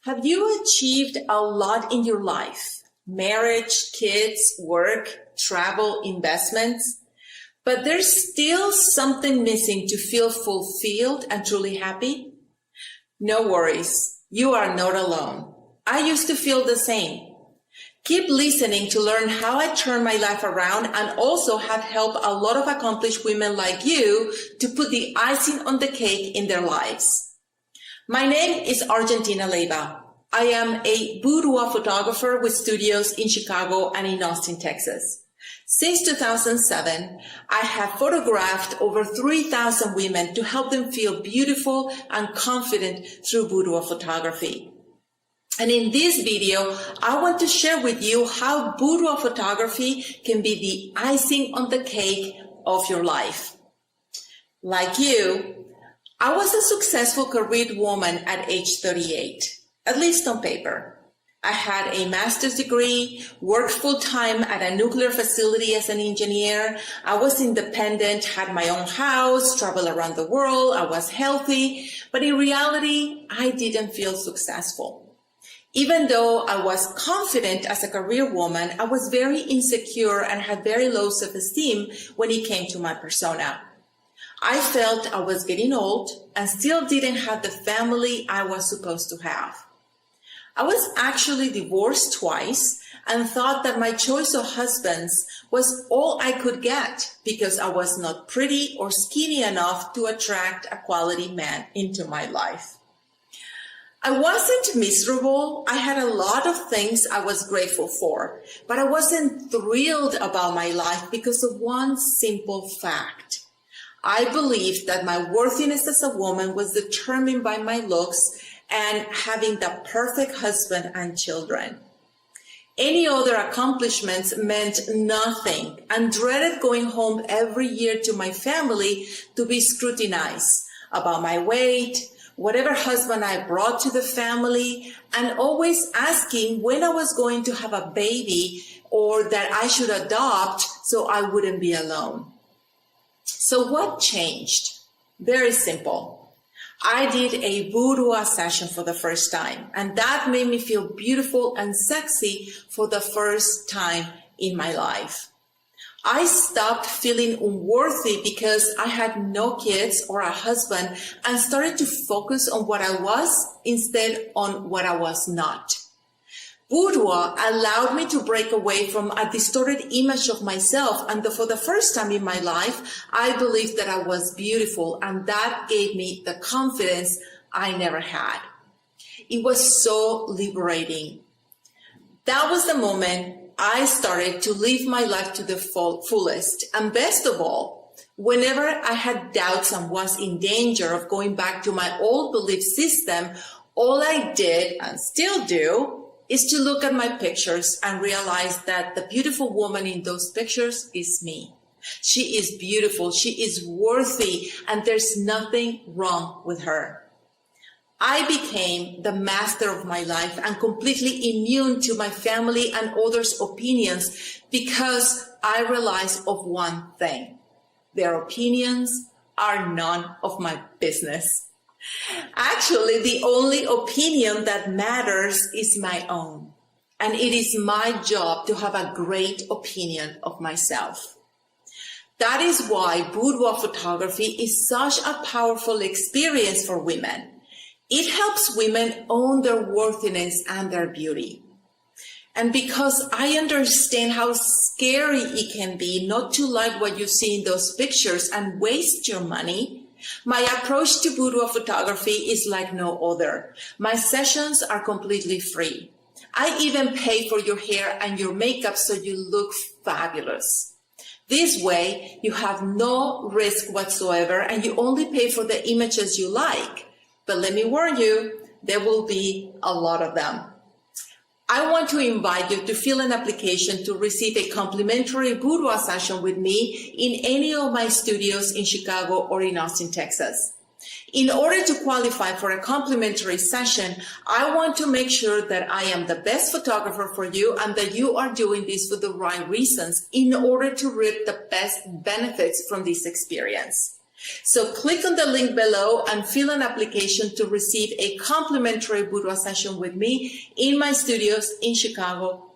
Have you achieved a lot in your life? Marriage, kids, work, travel, investments? But there's still something missing to feel fulfilled and truly happy? No worries, you are not alone. I used to feel the same. Keep listening to learn how I turned my life around and also have helped a lot of accomplished women like you to put the icing on the cake in their lives. My name is Argentina Leiva. I am a boudoir photographer with studios in Chicago and in Austin, Texas. Since 2007, I have photographed over 3,000 women to help them feel beautiful and confident through boudoir photography. And in this video, I want to share with you how boudoir photography can be the icing on the cake of your life. Like you, I was a successful career woman at age 38, at least on paper. I had a master's degree, worked full-time at a nuclear facility as an engineer. I was independent, had my own house, traveled around the world. I was healthy, but in reality, I didn't feel successful. Even though I was confident as a career woman, I was very insecure and had very low self-esteem when it came to my persona. I felt I was getting old and still didn't have the family I was supposed to have. I was actually divorced twice and thought that my choice of husbands was all I could get because I was not pretty or skinny enough to attract a quality man into my life. I wasn't miserable. I had a lot of things I was grateful for, but I wasn't thrilled about my life because of one simple fact. I believed that my worthiness as a woman was determined by my looks and having the perfect husband and children. Any other accomplishments meant nothing and dreaded going home every year to my family to be scrutinized about my weight, whatever husband I brought to the family, and always asking when I was going to have a baby or that I should adopt so I wouldn't be alone. So what changed? Very simple. I did a boudoir session for the first time, and that made me feel beautiful and sexy for the first time in my life. I stopped feeling unworthy because I had no kids or a husband and started to focus on what I was instead on what I was not. Boudoir allowed me to break away from a distorted image of myself, and for the first time in my life, I believed that I was beautiful, and that gave me the confidence I never had. It was so liberating. That was the moment I started to live my life to the fullest, and best of all, whenever I had doubts and was in danger of going back to my old belief system, all I did and still do is to look at my pictures and realize that the beautiful woman in those pictures is me. She is beautiful, she is worthy, and there's nothing wrong with her. I became the master of my life and completely immune to my family and others' opinions because I realized of one thing. Their opinions are none of my business. Actually, the only opinion that matters is my own, and it is my job to have a great opinion of myself. That is why boudoir photography is such a powerful experience for women. It helps women own their worthiness and their beauty. And because I understand how scary it can be not to like what you see in those pictures and waste your money, my approach to boudoir photography is like no other. My sessions are completely free. I even pay for your hair and your makeup so you look fabulous. This way, you have no risk whatsoever and you only pay for the images you like. But let me warn you, there will be a lot of them. I want to invite you to fill an application to receive a complimentary boudoir session with me in any of my studios in Chicago or in Austin, Texas. In order to qualify for a complimentary session, I want to make sure that I am the best photographer for you and that you are doing this for the right reasons in order to reap the best benefits from this experience. So click on the link below and fill an application to receive a complimentary boudoir session with me in my studios in Chicago,